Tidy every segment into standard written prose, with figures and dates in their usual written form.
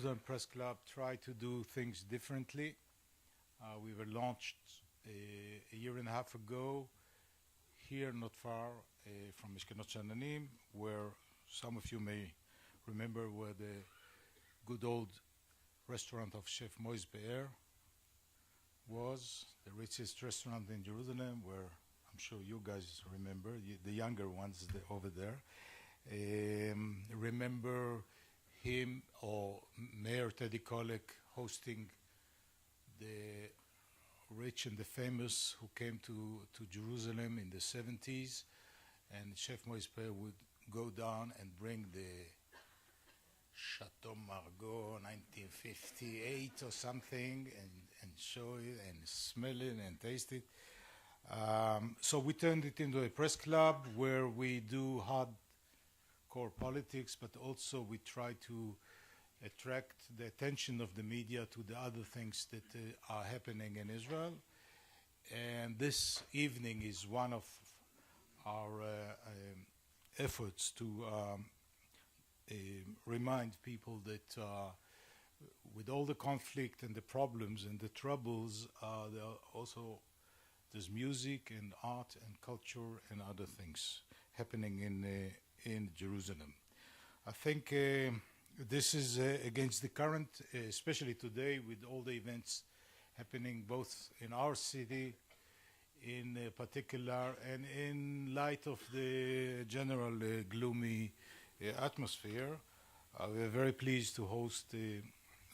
Jerusalem Press Club try to do things differently. We were launched a year and a half ago here not far from Mishkenot Shananim, where some of you may remember where the good old restaurant of Chef Moise Be'er was, the richest restaurant in Jerusalem, where I'm sure you guys remember, the younger ones over there. Remember him or Mayor Teddy Kollek hosting the rich and the famous who came to Jerusalem in the 70s, and Chef Moise Be'er would go down and bring the Chateau Margaux 1958 or something and show it and smell it and taste it. So we turned it into a press club where we do hardcore politics, but also we try to attract the attention of the media to the other things that are happening in Israel. And this evening is one of our efforts to remind people that with all the conflict and the problems and the troubles, there's music and art and culture and other things happening in Jerusalem. I think this is against the current, especially today with all the events happening both in our city in particular and in light of the general gloomy atmosphere. We're very pleased to host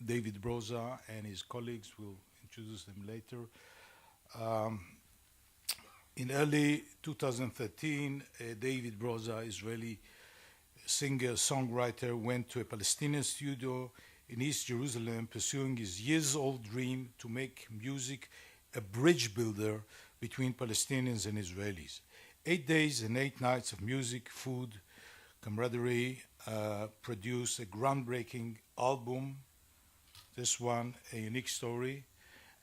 David Broza and his colleagues. We'll introduce them later. In early 2013, David Broza, Israeli singer, songwriter, went to a Palestinian studio in East Jerusalem, pursuing his years-old dream to make music a bridge builder between Palestinians and Israelis. 8 days and 8 nights of music, food, camaraderie produced a groundbreaking album, this one, A Unique Story,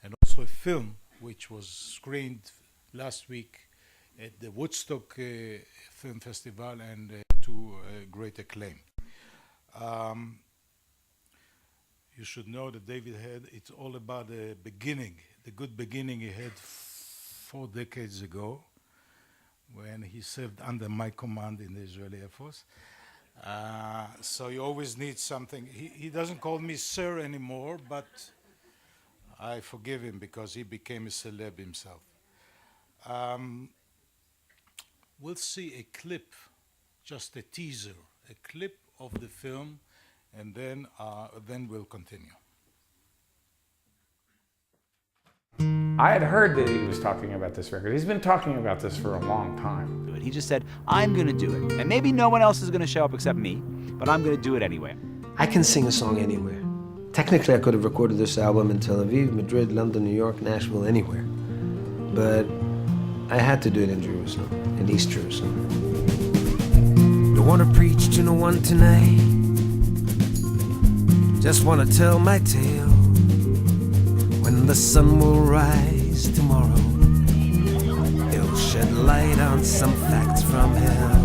and also a film which was screened last week at the Woodstock Film Festival and to great acclaim. You should know that David had, it's all about the beginning, the good beginning he had 4 decades ago when he served under my command in the Israeli Air Force. So you always need something. He doesn't call me sir anymore, but I forgive him because he became a celeb himself. We'll see a clip, just a teaser, a clip of the film, and then we'll continue. I had heard that he was talking about this record. He's been talking about this for a long time. He just said, I'm going to do it. And maybe no one else is going to show up except me, but I'm going to do it anyway. I can sing a song anywhere. Technically, I could have recorded this album in Tel Aviv, Madrid, London, New York, Nashville, anywhere. But I had to do it in Jerusalem, in East Jerusalem. Don't want to preach to no one tonight. Just want to tell my tale. When the sun will rise tomorrow, it'll shed light on some facts from hell.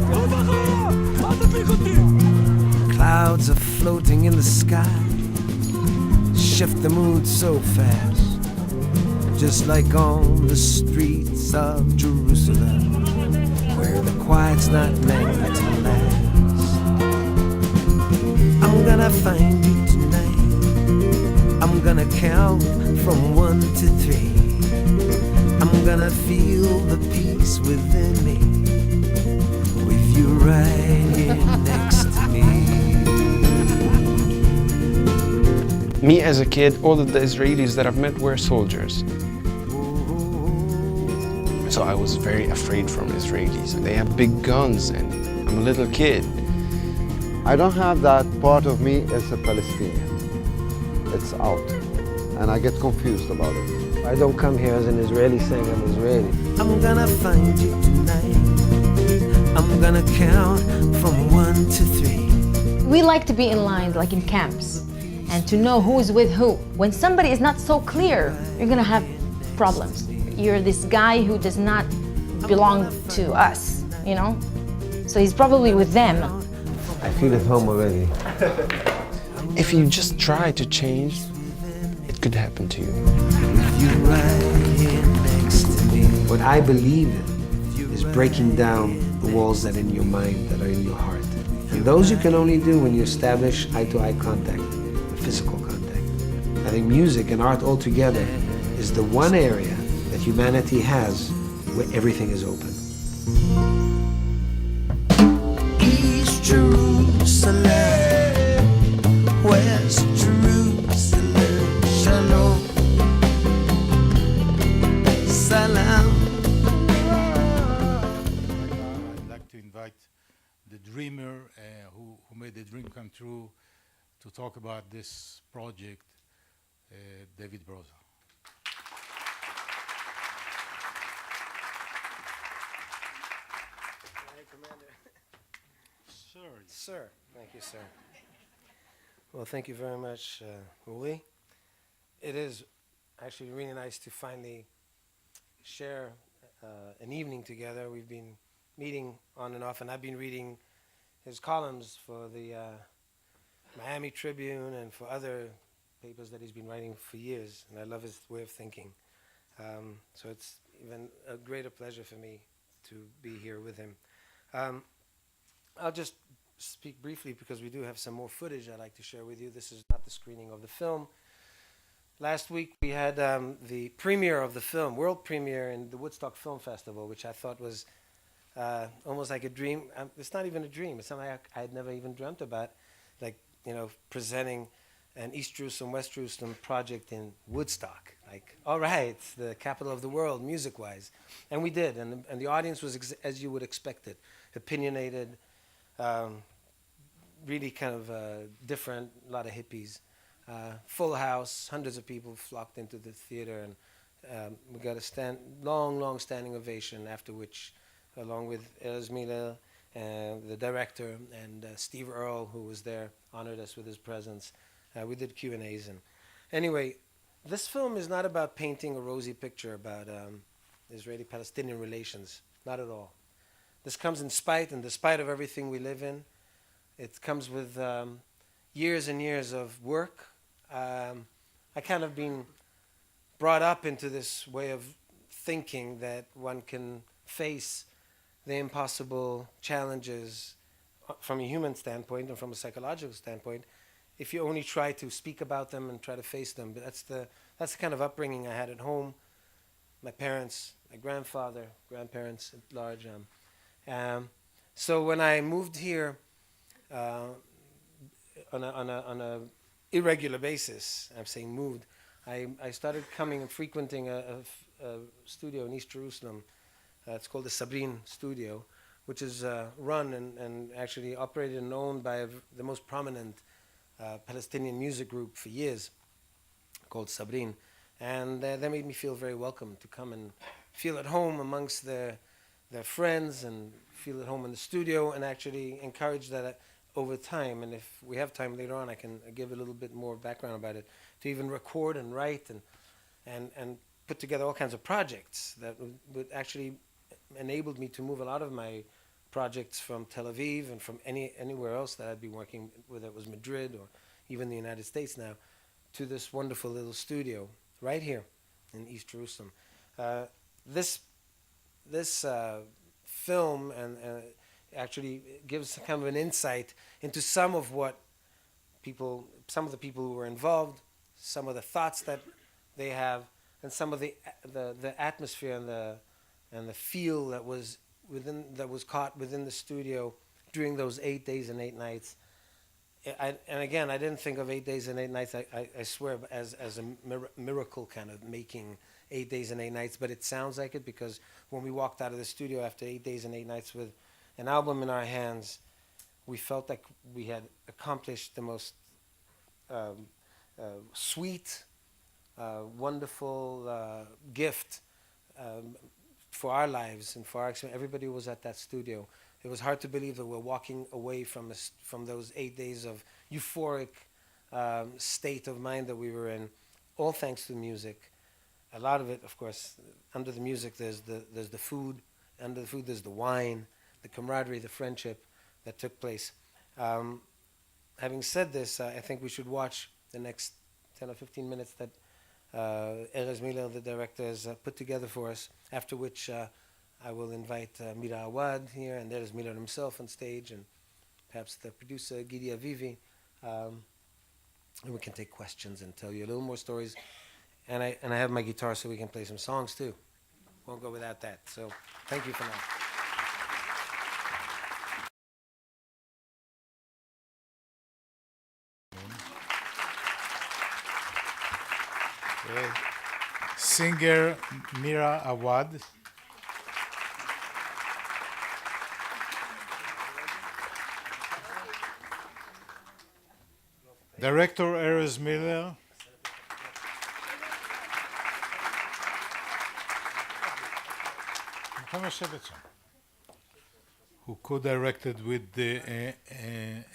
Clouds are floating in the sky, shift the mood so fast, just like on the streets of Jerusalem, where the quiet's not meant to last. I'm gonna find you tonight. I'm gonna count from 1 to 3. I'm gonna feel the peace within me, with you right here next to me. Me as a kid, all of the Israelis that I've met were soldiers. So I was very afraid from Israelis. They have big guns and I'm a little kid. I don't have that part of me as a Palestinian. It's out, and I get confused about it. I don't come here as an Israeli saying I'm Israeli. I'm gonna find you tonight. I'm gonna count from 1 to 3. We like to be in line, like in camps, and to know who is with who. When somebody is not so clear, you're gonna have problems. You're this guy who does not belong to us, you know? So he's probably with them. I feel at home already. if you just try to change, it could happen to you. You right here next to me. What I believe in is breaking down the walls that are in your mind, that are in your heart. And those you can only do when you establish eye-to-eye contact, physical contact. I think music and art altogether is the one area that humanity has where everything is open. East Jerusalem, West Jerusalem, Shalom, Salam. I'd like to invite the dreamer who made the dream come true to talk about this project, David Broza. Commander. Sir. Sir, thank you, sir. Well, thank you very much, Uli. It is actually really nice to finally share an evening together. We've been meeting on and off, and I've been reading his columns for the Miami Tribune and for other papers that he's been writing for years, and I love his way of thinking. So it's even a greater pleasure for me to be here with him. I'll just speak briefly because we do have some more footage I'd like to share with you. This is not the screening of the film. Last week we had the premiere of the film, world premiere in the Woodstock Film Festival, which I thought was almost like a dream. It's not even a dream. It's something I had never even dreamt about, like, you know, presenting an East Jerusalem, West Jerusalem project in Woodstock. Like, all right, it's the capital of the world, music-wise. And we did, and the audience was, as you would expect it, opinionated, really kind of different, a lot of hippies. Full house, hundreds of people flocked into the theater, and we got a long standing ovation, after which, along with Erez, the director, and Steve Earle, who was there, honored us with his presence. We did Q&As. And anyway, this film is not about painting a rosy picture about Israeli-Palestinian relations, not at all. This comes in spite and despite of everything we live in. It comes with years and years of work. I kind of been brought up into this way of thinking that one can face the impossible challenges from a human standpoint and from a psychological standpoint if you only try to speak about them and try to face them. But that's the kind of upbringing I had at home. My parents, my grandfather, grandparents at large. So when I moved here on a irregular basis, I'm saying moved, I started coming and frequenting a studio in East Jerusalem. It's called the Sabrin Studio, which is run and actually operated and owned by the most prominent Palestinian music group for years, called Sabrin. And that made me feel very welcome to come and feel at home amongst their friends and feel at home in the studio, and actually encourage that over time, and if we have time later on, I can give a little bit more background about it, to even record and write and put together all kinds of projects that would actually enabled me to move a lot of my projects from Tel Aviv and from anywhere else that I'd be working, whether it was Madrid or even the United States now, to this wonderful little studio right here in East Jerusalem. This film actually gives kind of an insight into some of the people who were involved, some of the thoughts that they have, and some of the atmosphere and the feel that was caught within the studio during those 8 days and 8 nights. And again, I didn't think of 8 days and 8 nights, I swear, as a miracle kind of making 8 days and 8 nights, but it sounds like it, because when we walked out of the studio after 8 days and 8 nights with an album in our hands, we felt like we had accomplished the most sweet, wonderful gift for our lives and for our experience. Everybody was at that studio. It was hard to believe that we're walking away from those 8 days of euphoric state of mind that we were in, all thanks to music. A lot of it, of course, under the music, there's the food. Under the food, there's the wine, the camaraderie, the friendship that took place. having said this, I think we should watch the next 10 or 15 minutes that Erez Miller, the director, has put together for us, after which I will invite Mira Awad here and Erez Miller himself on stage, and perhaps the producer, Gidi Avivi, and we can take questions and tell you a little more stories. And I have my guitar so we can play some songs too. Won't go without that. So thank you for now. Singer Mira Awad. Director Erez Miller. Who co-directed with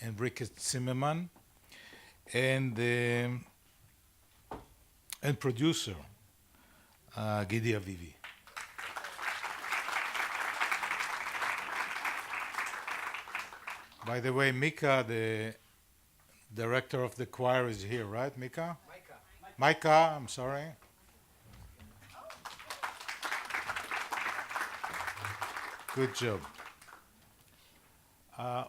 Enrique Zimmerman, and producer Gidi Avivi. By the way, Mika, the director of the choir, is here, right, Mika? Micah, I'm sorry. Good job.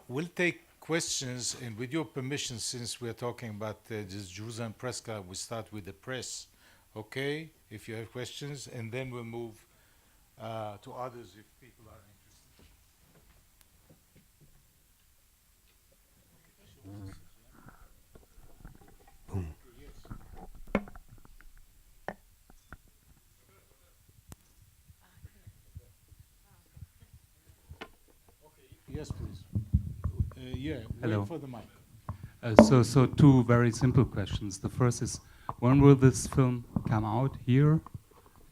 We'll take questions, and with your permission, since we're talking about this Jerusalem press club, we start with the press, okay? If you have questions, and then we'll move to others if people are interested. Yes, please. Yeah, Hello. wait for the mic. So two very simple questions. The first is, when will this film come out here?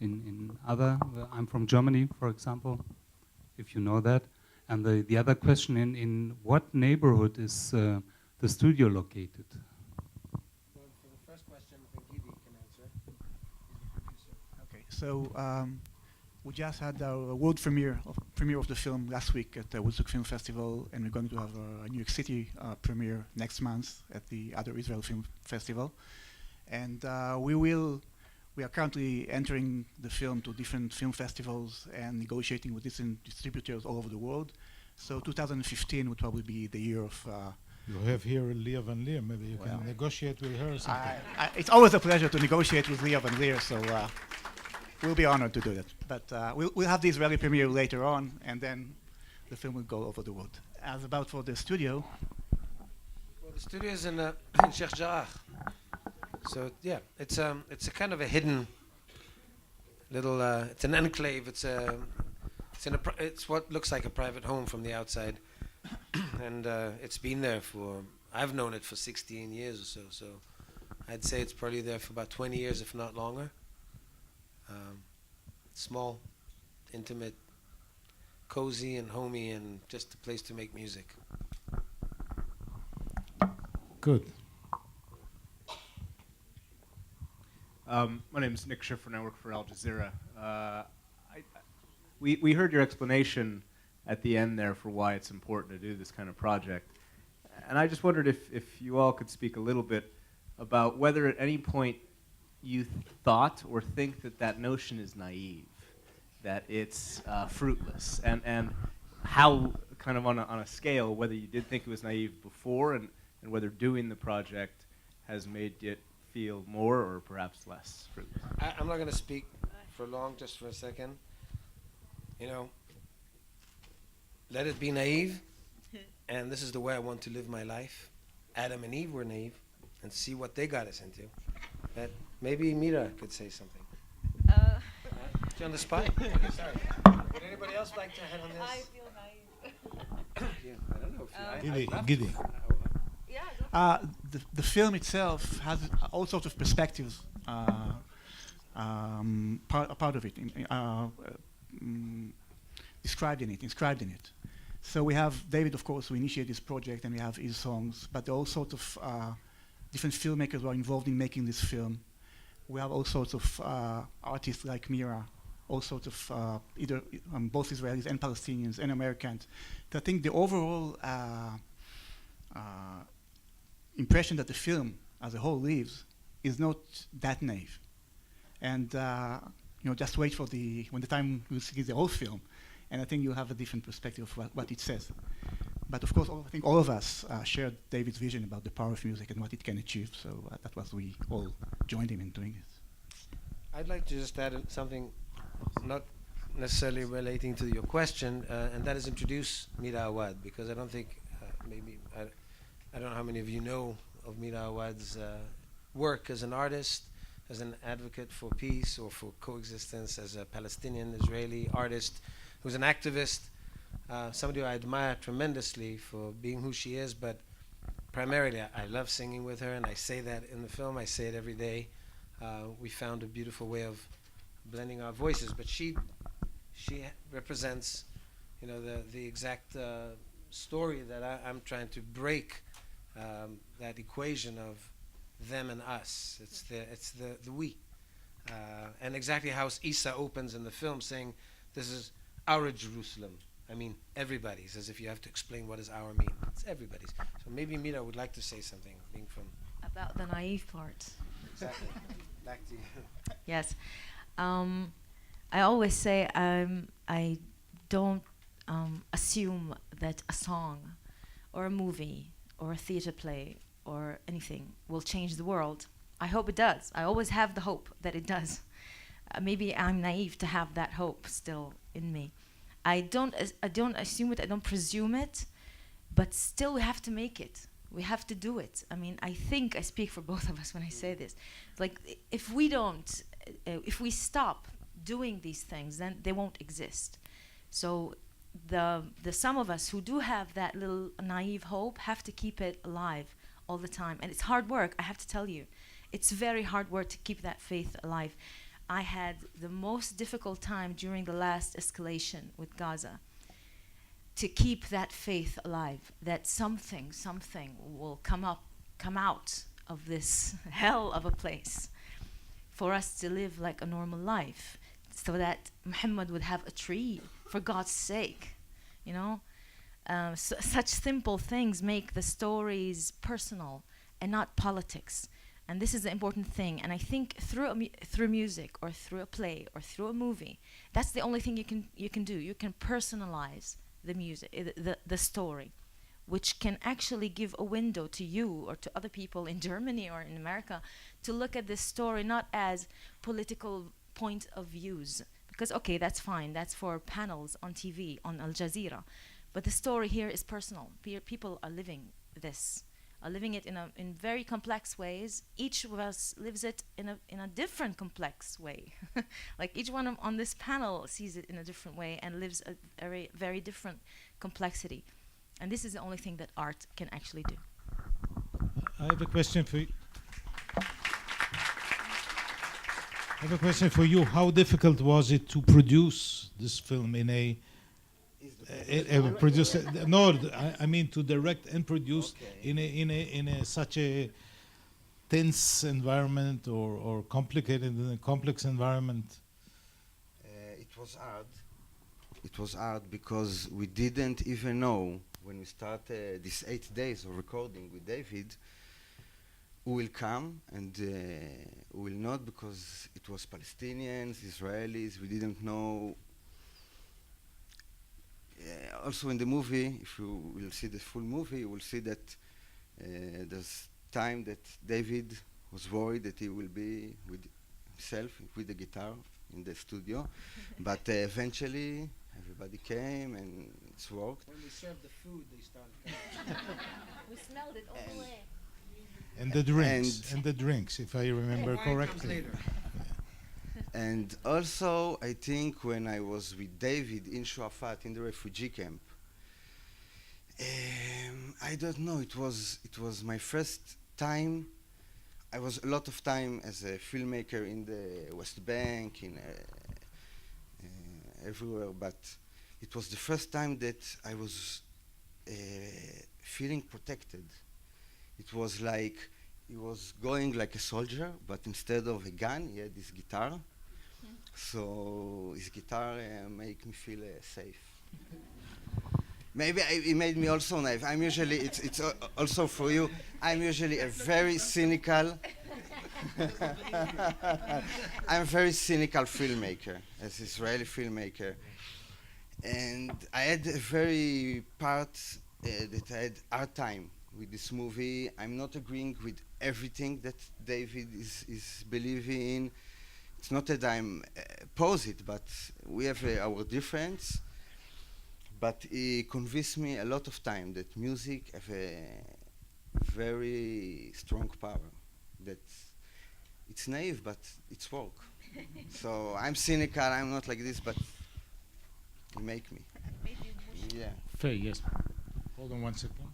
In other, I'm from Germany, for example, if you know that. And the other question, in what neighborhood is the studio located? Well, for the first question, I think Gidi can answer. Okay, so we just had our world premiere of the film last week at the Woodstock Film Festival, and we're going to have a New York City premiere next month at the other Israel Film Festival. And we are currently entering the film to different film festivals and negotiating with different distributors all over the world. So 2015 would probably be the year of... You have here Leah Van Leer. Maybe you can negotiate with her or something. It's always a pleasure to negotiate with Leah Van Leer, so we'll be honored to do that. But we'll have the Israeli premiere later on, and then the film will go over the world. As about for the studio... Well, the studio is in Sheikh Jarrah. So yeah, it's a kind of a hidden little. It's an enclave. It's what looks like a private home from the outside, and it's been there for. I've known it for 16 years or so. So I'd say it's probably there for about 20 years, if not longer. Small, intimate, cozy, and homey, and just a place to make music. Good. My name is Nick Schiffer, and I work for Al Jazeera. We heard your explanation at the end there for why it's important to do this kind of project. And I just wondered if you all could speak a little bit about whether at any point you thought or think that notion is naive, that it's fruitless, and how, kind of on a scale, whether you did think it was naive before and whether doing the project has made it feel more or perhaps less fruitless. I'm not going to speak for long, just for a second. You know, let it be naive, and this is the way I want to live my life. Adam and Eve were naive, and see what they got us into. That maybe Mira could say something. You on the spot? Sorry. Would anybody else like to head on this? I feel naive. Yeah, I don't know. If you, Gidi. The film itself has all sorts of perspectives part of it, inscribed in it. So we have David, of course, who initiated this project, and we have his songs, but there are all sorts of different filmmakers who are involved in making this film. We have all sorts of artists like Mira, all sorts of either both Israelis and Palestinians and Americans. So I think the overall impression that the film as a whole leaves is not that naive. And just wait for when the time you see the whole film, and I think you'll have a different perspective of what it says. But of course, I think all of us shared David's vision about the power of music and what it can achieve. So that was we all joined him in doing it. I'd like to just add something not necessarily relating to your question, and that is introduce Mira Awad, because I don't think, I don't know how many of you know of Mira Awad's work as an artist, as an advocate for peace or for coexistence, as a Palestinian Israeli artist who's an activist, somebody who I admire tremendously for being who she is, but primarily I love singing with her, and I say that in the film, I say it every day. We found a beautiful way of blending our voices, but she represents, the exact story that I'm trying to break, that equation of them and us. It's the we, and exactly how Isa opens in the film, saying, "This is our Jerusalem." I mean, everybody's. As if you have to explain what does our mean. It's everybody's. So maybe Mira would like to say something, being from about the naive part. Exactly. Back to you. Yes. I always say I don't assume that a song or a movie or a theater play or anything will change the world. I hope it does. I always have the hope that it does. Maybe I'm naive to have that hope still in me. I don't assume it, I don't presume it, but still we have to make it. We have to do it. I mean, I think I speak for both of us when I say this. Like, if we stop doing these things, then they won't exist. So the some of us who do have that little naive hope have to keep it alive all the time. And it's hard work, I have to tell you. It's very hard work to keep that faith alive. I had the most difficult time during the last escalation with Gaza to keep that faith alive, that something will come out of this hell of a place for us to live like a normal life, so that Muhammad would have a tree, for God's sake, such simple things make the stories personal and not politics. And this is the important thing. And I think through music or through a play or through a movie, that's the only thing you can do. You can personalize the music, the story, which can actually give a window to you or to other people in Germany or in America to look at this story not as political point of views. Because, okay, that's fine. That's for panels on TV, on Al Jazeera. But the story here is personal. People are living this. Are living it in very complex ways. Each of us lives it in a different complex way. Like each one on this panel sees it in a different way and lives a very, very different complexity. And this is the only thing that art can actually do. I have a question for you. How difficult was it to produce this film in a I mean to direct and produce in a such a tense environment or complicated and complex environment? It was hard. It was hard because we didn't even know when we started these 8 days of recording with David who will come and who will not, because it was Palestinians, Israelis. We didn't know. Also in the movie, if you will see the full movie, you will see that there's time that David was worried that he will be with himself, with the guitar in the studio. But eventually, everybody came and it's worked. When we served the food, they started coming. We smelled it all the way. And the drinks, if I remember correctly. And also, I think when I was with David in Shuafat in the refugee camp, I don't know, it was my first time. I was a lot of time as a filmmaker in the West Bank, in everywhere, but it was the first time that I was feeling protected. It was like he was going like a soldier, but instead of a gun, he had this guitar. So his guitar make me feel safe. Maybe it made me also naive. I'm usually, it's also for you, I'm usually a very cynical, I'm a very cynical filmmaker, as Israeli filmmaker. And I had a very part that I had hard time with this movie. I'm not agreeing with everything that David is believing in. It's not that I'm opposite, but we have our difference. But he convinced me a lot of time that music have a very strong power. That it's naive, but it's work. So I'm cynical. I'm not like this, but you make me. Yeah. Fair, yes. Hold on one second.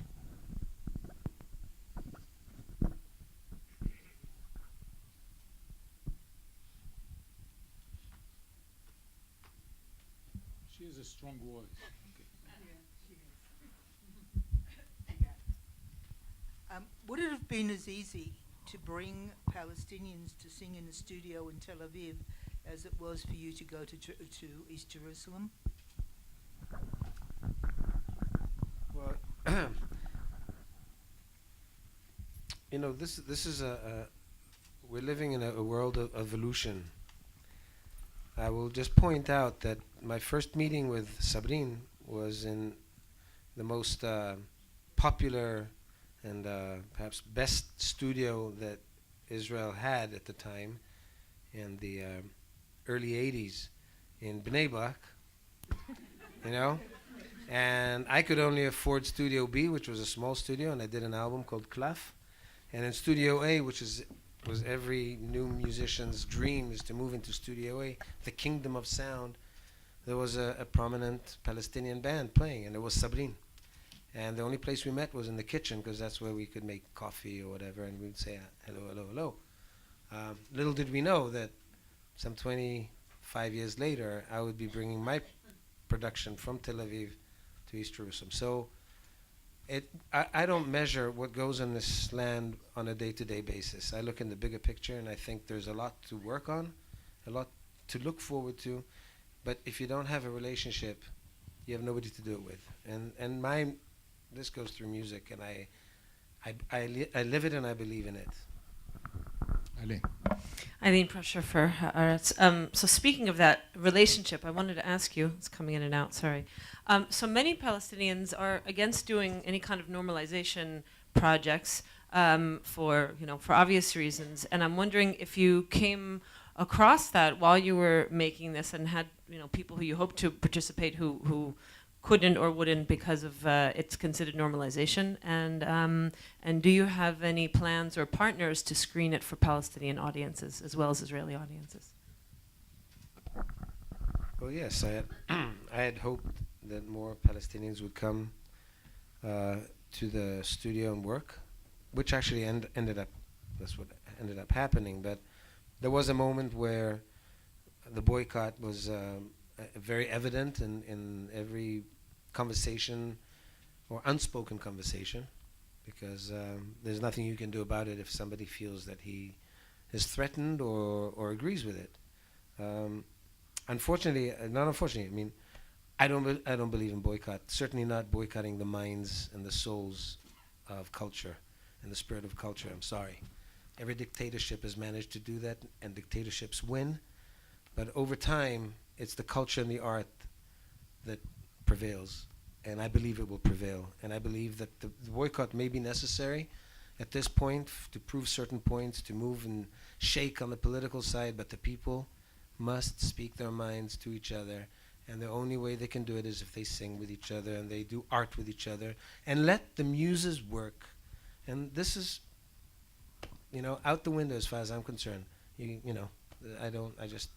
She has a strong voice. Would it have been as easy to bring Palestinians to sing in a studio in Tel Aviv as it was for you to go to East Jerusalem? Well, you know, this is we're living in a world of evolution. I will just point out that my first meeting with Sabrin was in the most popular and perhaps best studio that Israel had at the time in the early 80s in Bnei Brak, you know? And I could only afford Studio B, which was a small studio, and I did an album called Klaf. And in Studio A, which was every new musician's dream, is to move into Studio A, the kingdom of sound, there was a prominent Palestinian band playing, and it was Sabrin. And the only place we met was in the kitchen, because that's where we could make coffee or whatever, and we'd say, hello, hello, hello. Little did we know that some 25 years later, I would be bringing my production from Tel Aviv to East Jerusalem. So I don't measure what goes in this land on a day-to-day basis. I look in the bigger picture, and I think there's a lot to work on, a lot to look forward to. But if you don't have a relationship, you have nobody to do it with. And this goes through music, and I live it and I believe in it. Ali. Eileen, pressure for Erez. So speaking of that relationship, I wanted to ask you, it's coming in and out, sorry. So many Palestinians are against doing any kind of normalization projects for obvious reasons. And I'm wondering if you came across that while you were making this and had people who you hoped to participate who couldn't or wouldn't because of it's considered normalization, and do you have any plans or partners to screen it for Palestinian audiences as well as Israeli audiences? Well, yes, I had hoped that more Palestinians would come to the studio and work, which actually that's what ended up happening. But there was a moment where the boycott was very evident in every conversation or unspoken conversation, because there's nothing you can do about it if somebody feels that he is threatened or agrees with it. Unfortunately, not unfortunately, I mean, I don't believe in boycott. Certainly not boycotting the minds and the souls of culture and the spirit of culture. I'm sorry. Every dictatorship has managed to do that, and dictatorships win. But over time, it's the culture and the art that prevails, and I believe it will prevail. And I believe that the boycott may be necessary at this point to prove certain points, to move and shake on the political side, but the people must speak their minds to each other. And the only way they can do it is if they sing with each other and they do art with each other and let the muses work. And this is, out the window as far as I'm concerned. I just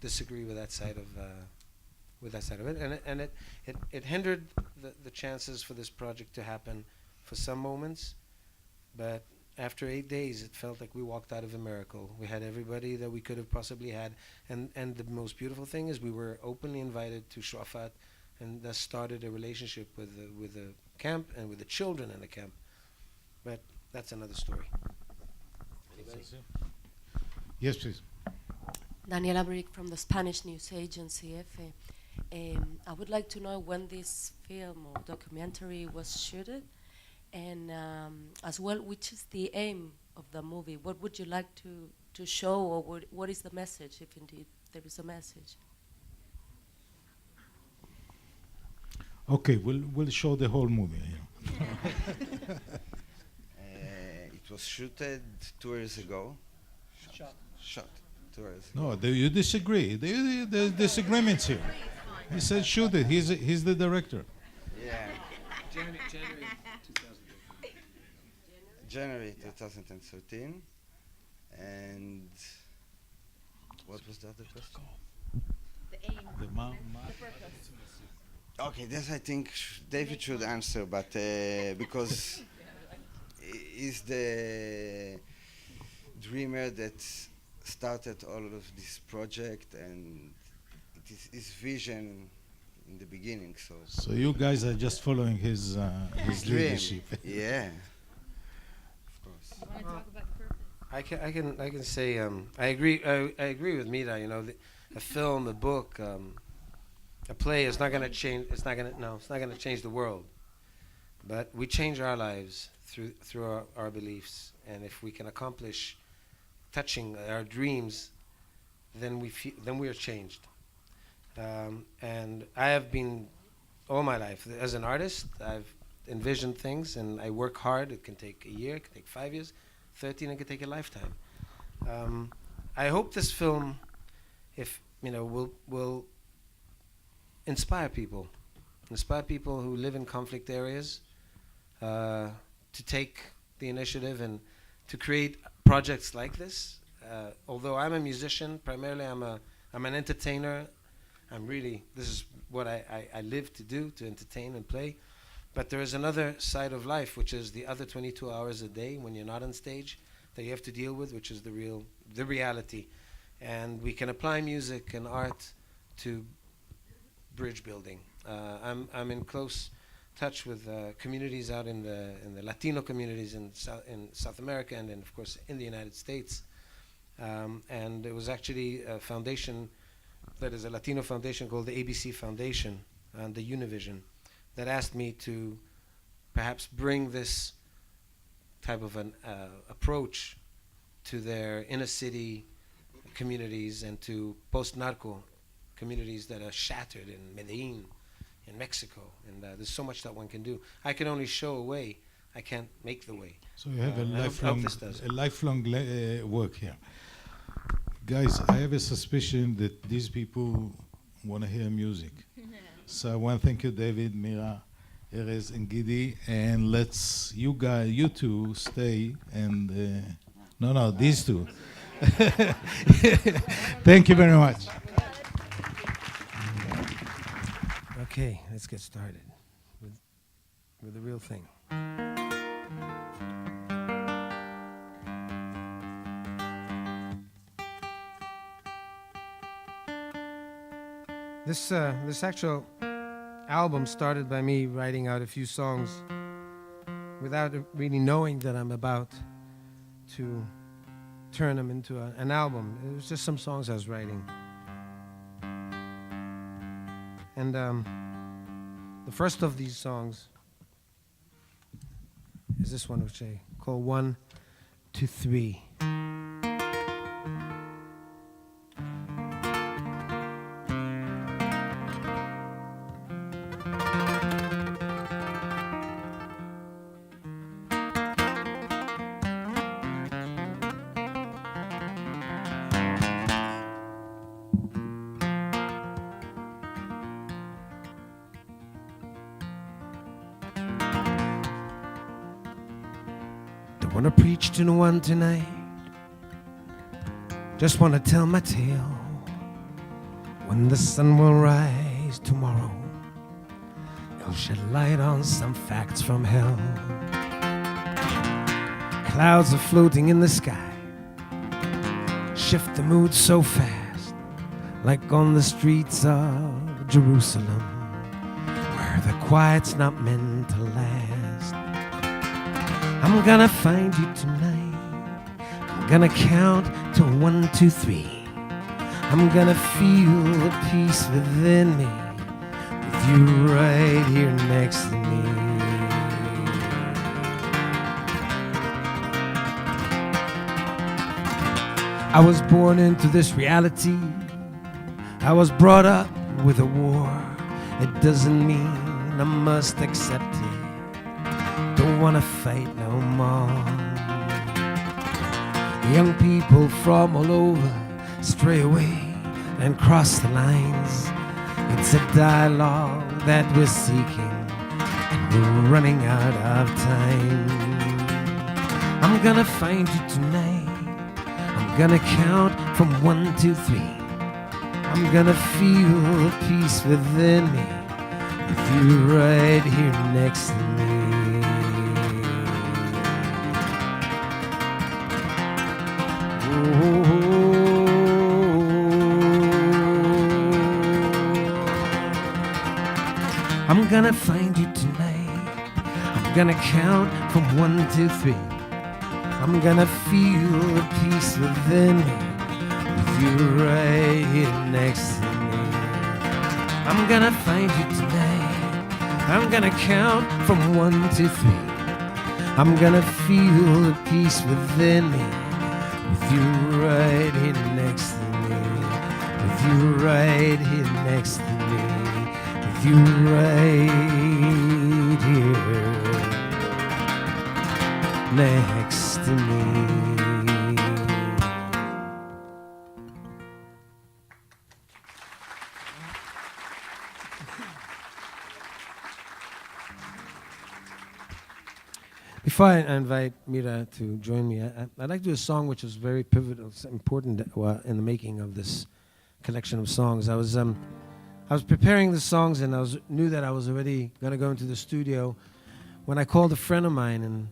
disagree with that side of it, and it hindered the chances for this project to happen for some moments. But after 8 days, it felt like we walked out of a miracle. We had everybody that we could have possibly had, and the most beautiful thing is we were openly invited to Shuafat, and thus started a relationship with the camp and with the children in the camp. But that's another story. Anybody? Yes, please. Daniela Brick from the Spanish news agency EFE. I would like to know when this film or documentary was shooted, and as well, which is the aim of the movie? What would you like to show, or what is the message, if indeed there is a message? Okay, we'll show the whole movie. It was shooted 2 years ago. Shot 2 years ago. No, you disagree. There's disagreements here. He said shoot it. He's the director. Yeah. January 2013. January 2013. And what was the other question? The aim. The purpose. Okay, this I think David should answer, but because he's the dreamer that started all of this project, and it is his vision in the beginning. So you guys are just following his dream. leadership. Yeah. Of course. You want to talk about the purpose? I can say I agree with Mira. You know, a film, a book, a play is not going to change. It's not going to change the world. But we change our lives through our beliefs, and if we can accomplish touching our dreams, then we are changed. And I have been all my life as an artist. I've envisioned things, and I work hard. It can take a year, it can take 5 years, 13, it can take a lifetime. I hope this film, if will inspire people who live in conflict areas to take the initiative and to create projects like this. Although I'm a musician, primarily I'm an entertainer. This is what I live to do, to entertain and play. But there is another side of life, which is the other 22 hours a day when you're not on stage, that you have to deal with, which is the reality. And we can apply music and art to bridge building. I'm in close touch with communities out in the Latino communities in South America, and then of course in the United States. And it was actually a foundation that is a Latino foundation called the ABC Foundation and the Univision that asked me to perhaps bring this type of an approach to their inner city communities and to post-narco communities that are shattered in Medellin, in Mexico, and there's so much that one can do. I can only show a way. I can't make the way. So you have a lifelong work here. Guys, I have a suspicion that these people want to hear music. So I want to thank you, David, Mira, Erez, and Gidi, and you two stay and, no, these two. Thank you very much. Okay, let's get started with the real thing. This actual album started by me writing out a few songs without really knowing that I'm about to turn them into an album. It was just some songs I was writing. And the first of these songs is this one, which I call 1, 2, 3. Wanna preach to no one tonight. Just wanna tell my tale. When the sun will rise tomorrow, it'll shed light on some facts from hell. Clouds are floating in the sky, shift the mood so fast, like on the streets of Jerusalem, where the quiet's not meant to last. I'm gonna find you tonight. I'm gonna count to 1, 2, 3. I'm gonna feel the peace within me. you right here next to me. I was born into this reality. I was brought up with a war. It doesn't mean I must accept it. Don't wanna fight no more. Young people from all over stray away and cross the lines. It's a dialogue that we're seeking, and we're running out of time. I'm gonna find you tonight. I'm gonna count from 1 to 3. I'm gonna feel the peace within me with you right here next to me. I'm gonna find you tonight. I'm gonna count from 1 to 3. I'm gonna feel the peace within me with you right here next to me. I'm gonna find you tonight. I'm gonna count from 1 to 3. I'm gonna feel the peace within me with you right here next to me. With you right here next to me. With you right here next to me. Before I invite Mira to join me, I'd like to do a song which was very pivotal, important in the making of this collection of songs. I was preparing the songs, and knew that I was already going to go into the studio when I called a friend of mine in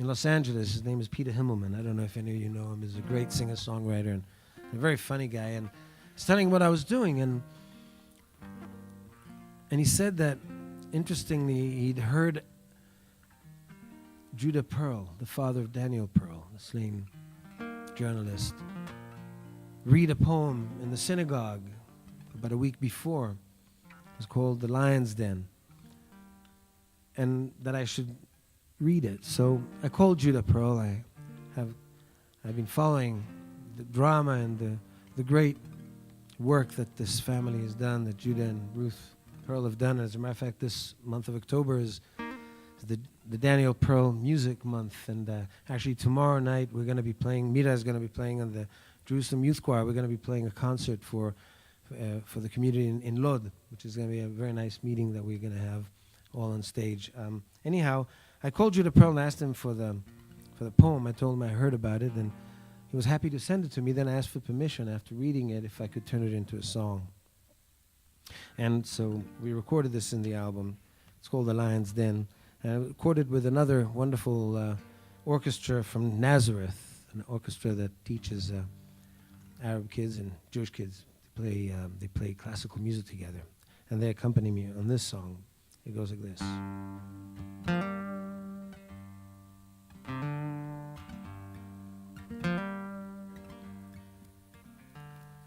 Los Angeles. His name is Peter Himmelman. I don't know if any of you know him. He's a great singer-songwriter and a very funny guy. And I was telling him what I was doing, and he said that, interestingly, he'd heard Judah Pearl, the father of Daniel Pearl, the slain journalist, read a poem in the synagogue about a week before. It was called The Lion's Den, and that I should read it. So I called Judah Pearl. I've been following the drama and the great work that this family has done, that Judah and Ruth Pearl have done. As a matter of fact, this month of October is the Daniel Pearl Music Month, and actually tomorrow night we're going to be playing, Mira is going to be playing on the Jerusalem Youth Choir. We're going to be playing a concert for the community in Lod, which is going to be a very nice meeting that we're going to have all on stage. Anyhow, I called Judah Pearl and asked him for the poem. I told him I heard about it, and he was happy to send it to me. Then I asked for permission after reading it if I could turn it into a song. And so we recorded this in the album. It's called The Lion's Den. And I recorded with another wonderful orchestra from Nazareth, an orchestra that teaches Arab kids and Jewish kids. They play classical music together, and they accompany me on this song. It goes like this.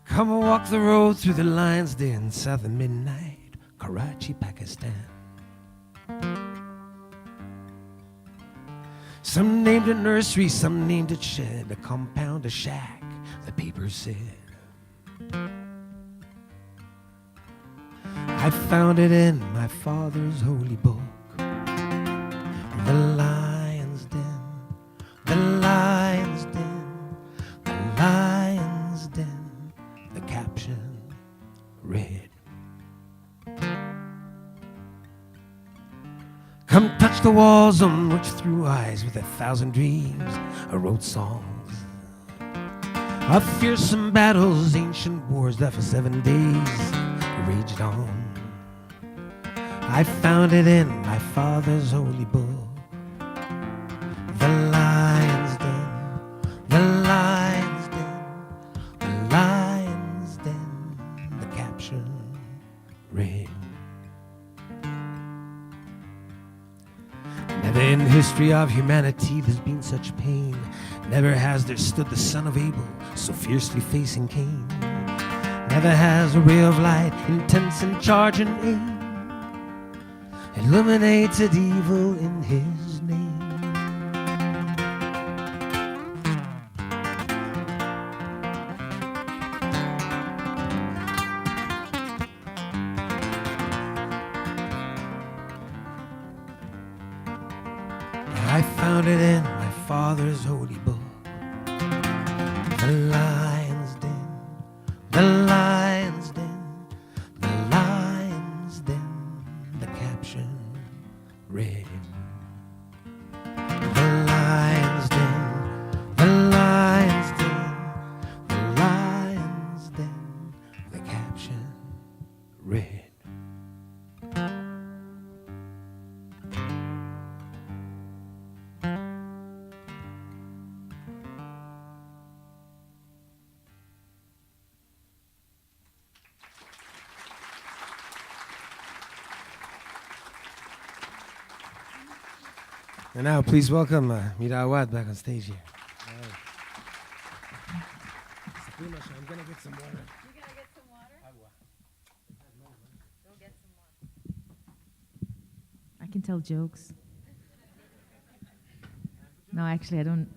Come and walk the road through the Lion's Den, south of midnight, Karachi, Pakistan. Some named it nursery, some named it shed, a compound, a shack, the papers said. I found it in my father's holy book, the Lion's Den, the Lion's Den, the Lion's Den, the caption read. Come touch the walls on which through eyes with 1,000 dreams I wrote songs of fearsome battles, ancient wars that for 7 days raged on. I found it in my father's holy book, the Lion's Den, the Lion's Den, the Lion's Den, the caption read. Never in the history of humanity there's been such pain. Never has there stood the son of Abel so fiercely facing Cain. Never has a ray of light, intense and charging aim, eliminated evil in his name. I found it in my father's holy book. The lion's den, the lion's den, the lion's den, the caption read. The lion's den, the lion's den, the lion's den, the caption read. And now, please welcome Mira Awad back on stage here. I'm gonna get some water. You're gonna get some water? Go get some water. I can tell jokes. No, actually, I don't.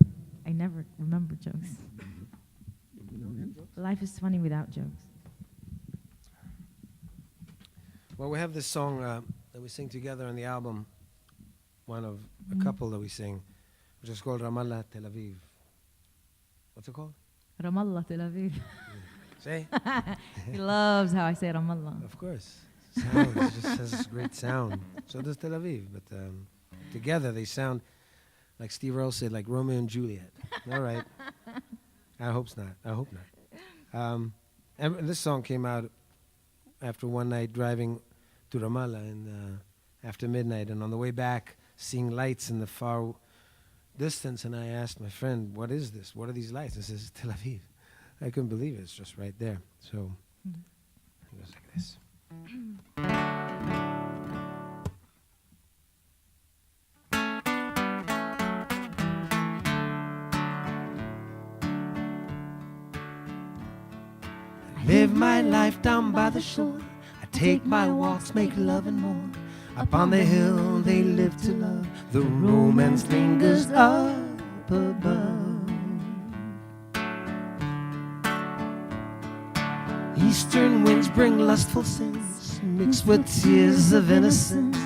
I never remember jokes. Life is funny without jokes. Well, we have this song that we sing together on the album, one of a couple that we sing, which is called Ramallah Tel Aviv. What's it called? Ramallah Tel Aviv. Say? He loves how I say Ramallah. Of course. Sounds, it just has this great sound. So does Tel Aviv. But together they sound, like Steve Earle said, like Romeo and Juliet. All right. I hope not. I hope not. And this song came out after one night driving to Ramallah and after midnight, and on the way back, seeing lights in the far distance, and I asked my friend, "What is this? What are these lights?" He says, "Tel Aviv." I couldn't believe it. It's just right there. So it goes like this. I live my life down by the shore. I take my walks, make love and more. Up on the hill they live to love. The romance lingers up above. Eastern winds bring lustful scents, mixed with tears of innocence.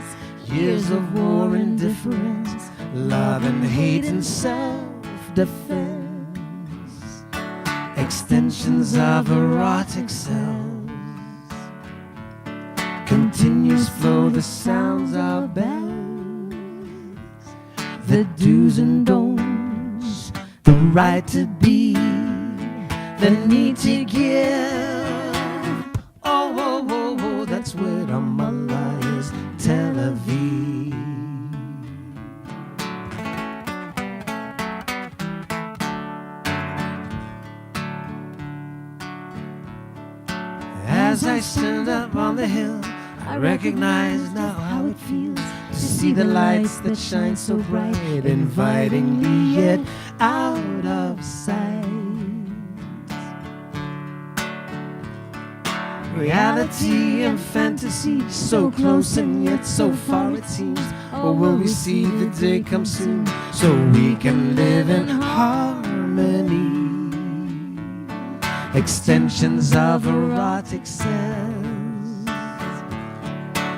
Years of war and indifference, love and hate and self-defense. Extensions of erotic cells. Continuous flow, the sounds of bells. The do's and don'ts, the right to be, the need to give. Oh, oh, oh, oh, that's where Ramallah is, Tel Aviv. As I stand up on the hill, I recognize now how it feels to see the lights that shine so bright, invitingly yet out of sight. Reality and fantasy, so close and yet so far it seems. Or will we see the day come soon, so we can live in harmony? Extensions of erotic cells.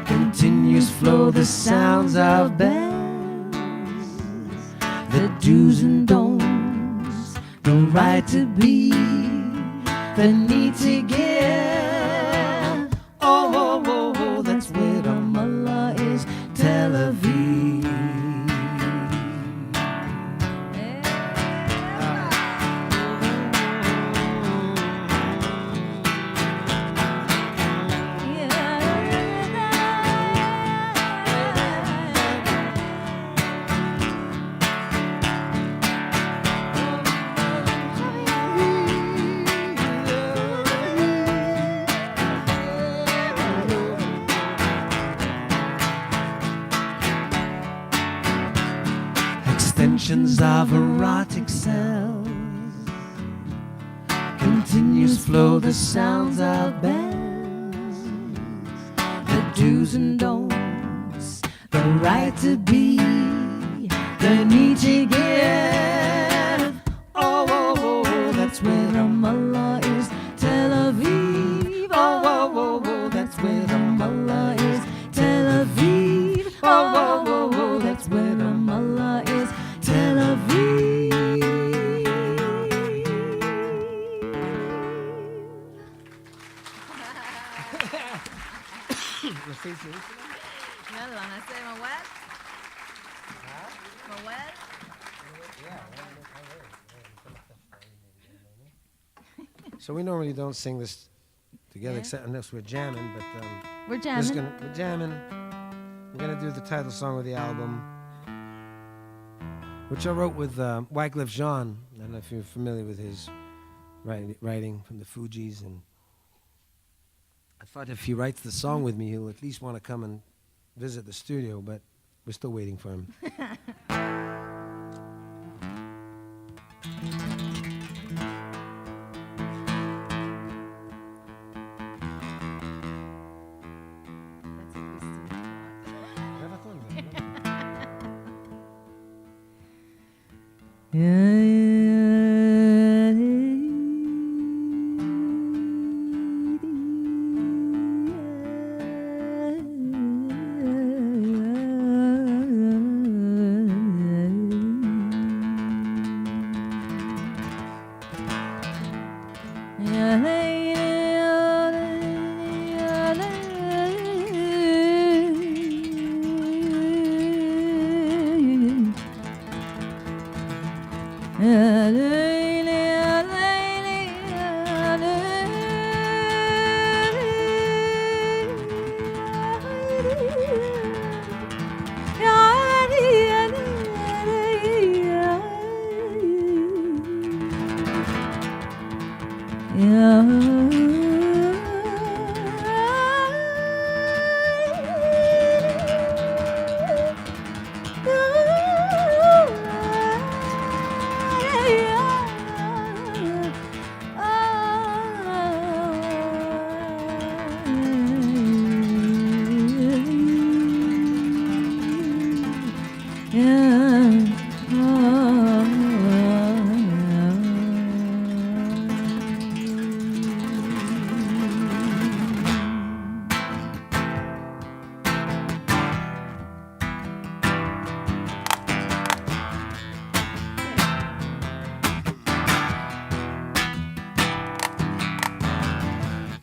Continuous flow, the sounds of bells. The do's and don'ts, the right to be, the need to give. Oh, oh, oh, oh, that's where Ramallah is, Tel Aviv. Extensions of erotic cells. Continuous flow, the sounds of bells. The do's and don'ts, the right to be, the need to give. Oh, oh, oh, oh, that's where Ramallah is. Tel Aviv. Oh, oh, oh, oh, that's where Ramallah is. Tel Aviv. Oh, oh, oh, oh, that's where Ramallah is. Tel Aviv. يلا نعطي موال. موال. So we normally don't sing this together, Yeah. except unless we're jamming. But We're this is jamming. we're jamming. We're gonna do the title song of the album, which I wrote with Wyclef Jean. I don't know if you're familiar with his writing from the Fugees, and I thought if he writes the song with me, he'll at least want to come and visit the studio. But we're still waiting for him.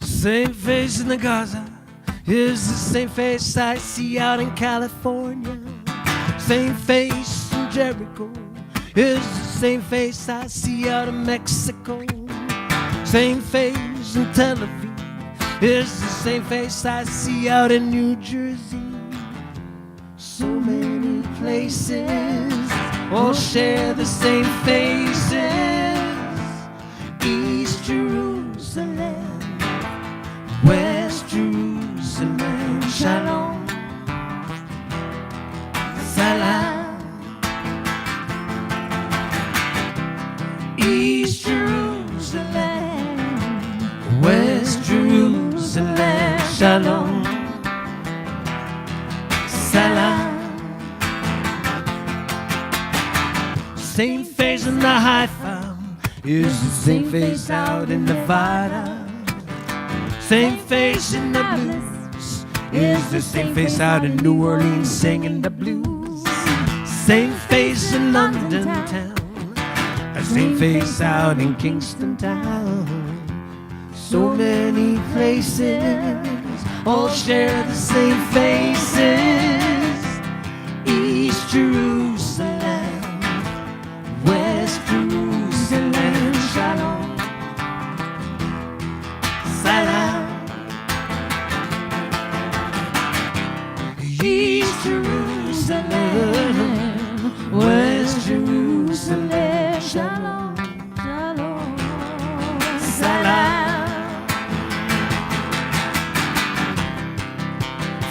Same face in the Gaza is the same face I see out in California. Same face in Jericho is the same face I see out in Mexico. Same face in Tel Aviv is the same face I see out in New Jersey. So many places all share the same faces. East Jerusalem, West Jerusalem, Shalom, Salam. East Jerusalem, West Jerusalem, Shalom, Salam. Same face in the Haifa is the same face out in Nevada. Same face in the blues is the same face out in New Orleans singing the blues. Same face in London town, the same face out in Kingston town. So many places all share the same faces. East Jerusalem, West Jerusalem, Shalom, Salam. East Jerusalem, West Jerusalem, Shalom, Shalom, Salam.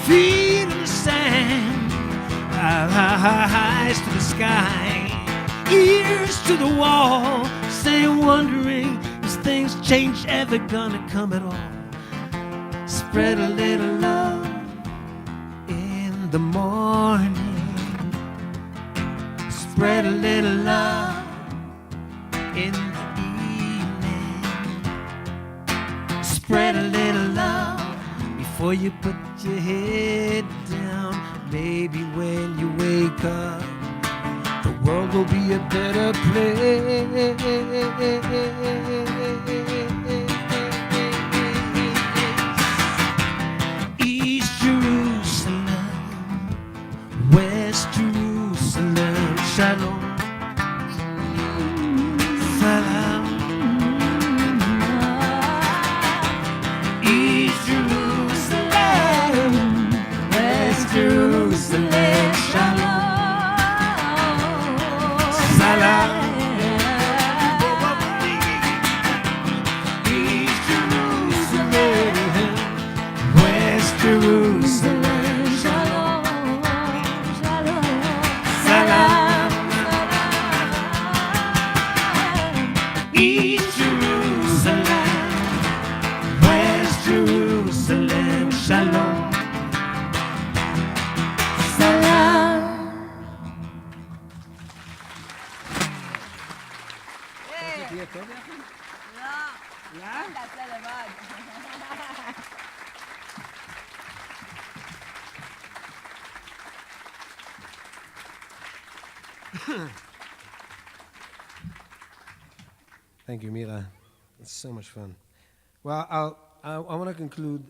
Feet in the sand, eyes to the sky, ears to the wall, saying, wondering, is things change ever gonna come at all? Spread a little love in in the morning. Spread a little love in the evening. Spread a little love before you put your head down. Maybe when you wake up, the world will be a better place. East Jerusalem, West Jerusalem, Shalom, Salam. East Jerusalem, West Jerusalem, Shalom, Salam. East Jerusalem, West Jerusalem, Shalom, Salam. East Jerusalem, West Jerusalem, Shalom, Salam. Thank you, Mira. It's so much fun. Well, I want to conclude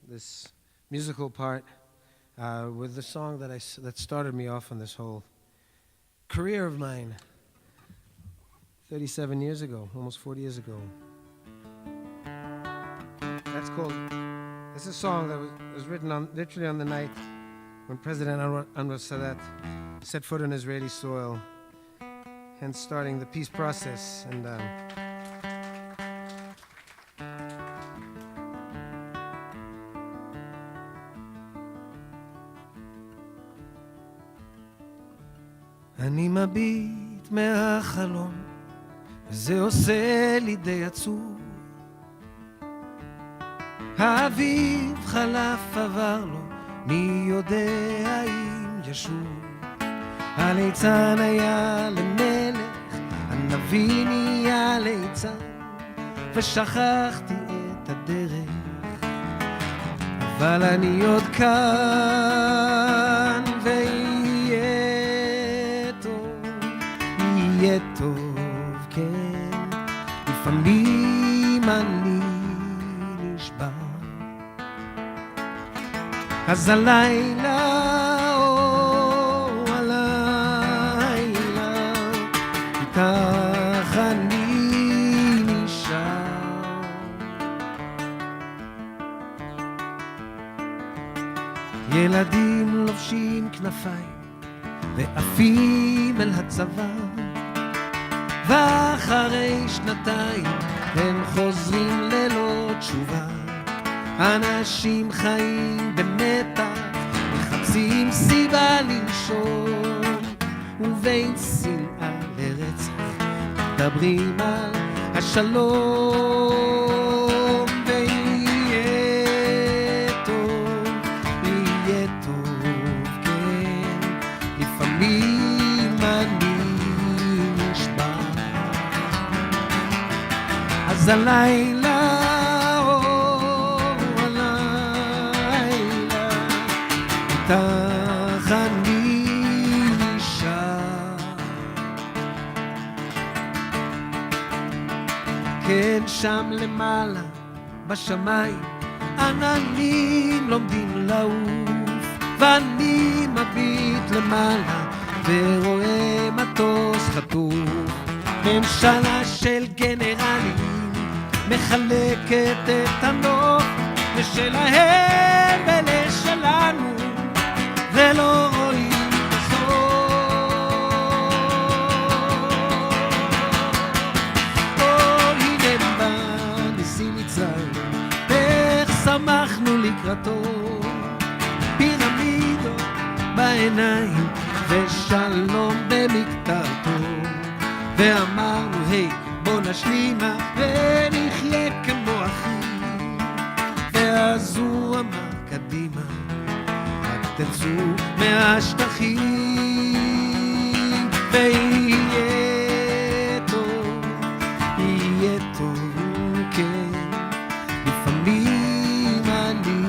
this musical part with the song that started me off on this whole career of mine 37 years ago, almost 40 years ago. That's called, it's a song that was written on literally on the night when President Anwar Sadat set foot on Israeli soil, hence starting the peace process. And אני מביט מהחלום, וזה עושה לי די עצוב. האביב חלף עבר לו, מי יודע אם ישוב. הליצן היה למלך, הנביא נהיה ליצן, ושכחתי את הדרך, אבל אני עוד כאן, ויהיה טוב, כן, לפעמים אני נשבע. אז הלילה, כך אני נשאר. ילדים לובשים כנפיים ועפים אל הצבא, ואחרי שנתיים הם חוזרים ללא תשובה. אנשים חיים במתח, מחפשים סיבה לנשום, ובין שנאה לרצח מדברים על השלום. ויהיה טוב, כן, לפעמים אני נשבע. אז הלילה, איתך אני נשאר. כן, שם למעלה בשמיים עננים לומדים לעוף, ואני מביט למעלה ורואה מטוס חטוף. ממשלה של גנרלים מחלקת את הנוף, ושלהם ולשלנו, ולא רואים בסוף. הנה בא נשיא מצרים, איך שמחנו לקראתו, פירמידות בעיניים ושלום במקטרתו, ואמרנו היי בוא נשלימה ונחיה כמו אחים. ואז הוא אמר קדימה, תצאו מהשטחים ויהיה טוב, יהיה טוב, כן. לפעמים אני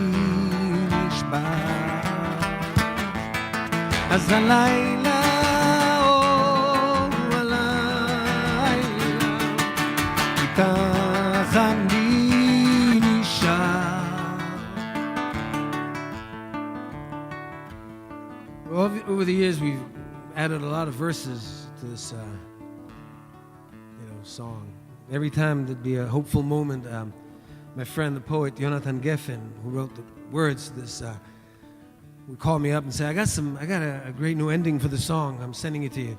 נשבע, אז הלילה, הלילה, איתך אני נשאר. Over the years, we've added a lot of verses to this, song. Every time there'd be a hopeful moment, my friend, the poet Jonathan Geffen, who wrote the words to this, would call me up and say, I got a great new ending for the song. I'm sending it to you.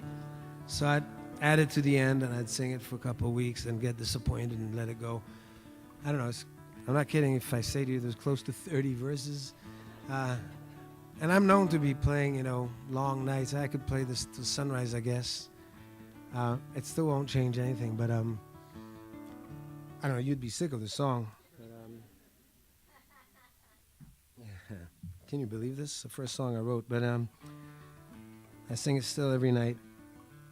So I'd add it to the end, and I'd sing it for a couple of weeks and get disappointed and let it go. I don't know. I'm not kidding if I say to you there's close to 30 verses. And I'm known to be playing, long nights. I could play this till sunrise, I guess. It still won't change anything, but I don't know, you'd be sick of the song. But, can you believe this? The first song I wrote, but I sing it still every night.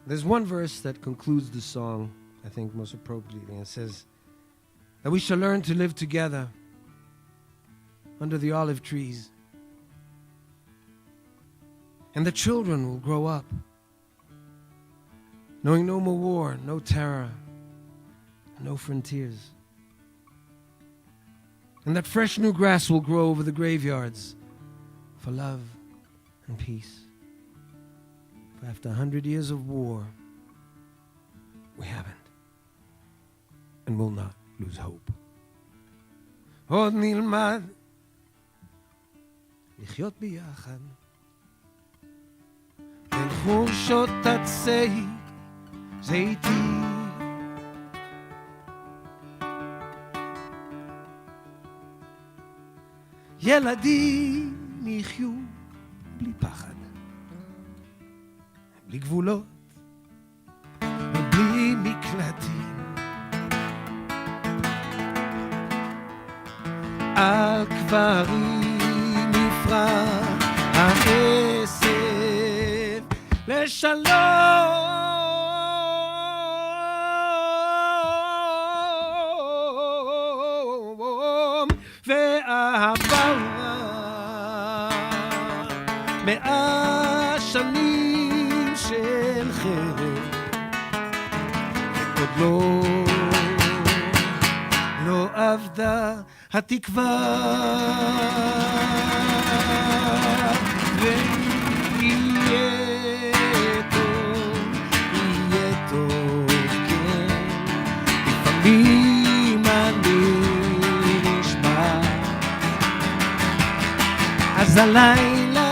There's one verse that concludes the song, I think, most appropriately, and it says that we shall learn to live together under the olive trees. And the children will grow up, knowing no more war, no terror, no frontiers. And that fresh new grass will grow over the graveyards for love and peace. For after 100 years of war, we haven't and will not lose hope. עוד נלמד לחיות ביחד בין חורשות עצי זיתי. ילדים יחיו בלי פחד, בלי גבולות ובלי מקלטים. על קברים נפרח העשב לשלום ואהבה. 100 שנים של חרב עוד לא עבדה התקווה, ויהיה טוב, כן. לפעמים אני נשבע, אז הלילה,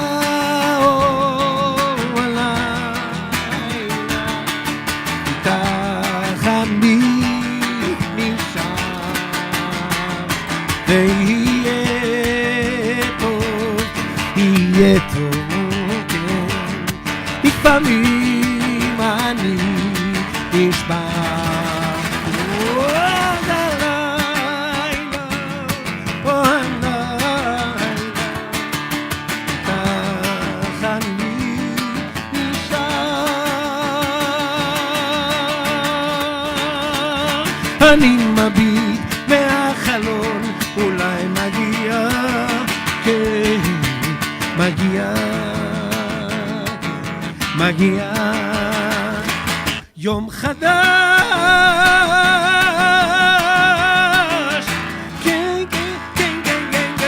איתך אני נשאר, ויהיה טוב, כן. לפעמים אני נשבע, עוד הלילה, איתך אני נשאר. אני מביט מהחלון, אולי מגיע, כן, מגיע יום חדש, כן, כן, כן, כן, כן, כן.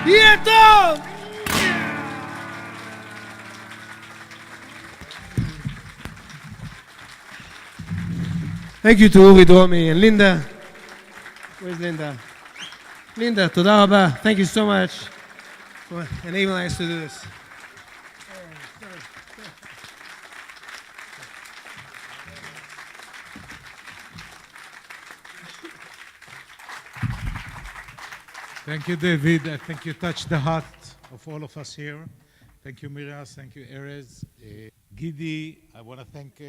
יהיה טוב. Thank you to Uri Dromi and Linda. Where's Linda? Linda, toda rabba. Thank you so much for enabling us to do this. Thank you, David. I think you touched the heart of all of us here. Thank you, Mira. Thank you, Erez. Gidi, I want to thank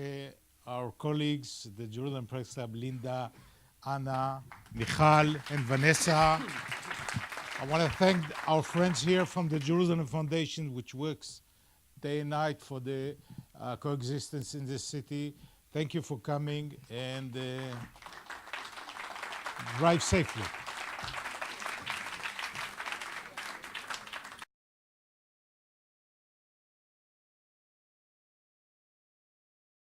our colleagues, the Jerusalem Press Club, Linda, Anna, Michal, and Vanessa. I want to thank our friends here from the Jerusalem Foundation, which works day and night for the coexistence in this city. Thank you for coming, and drive safely.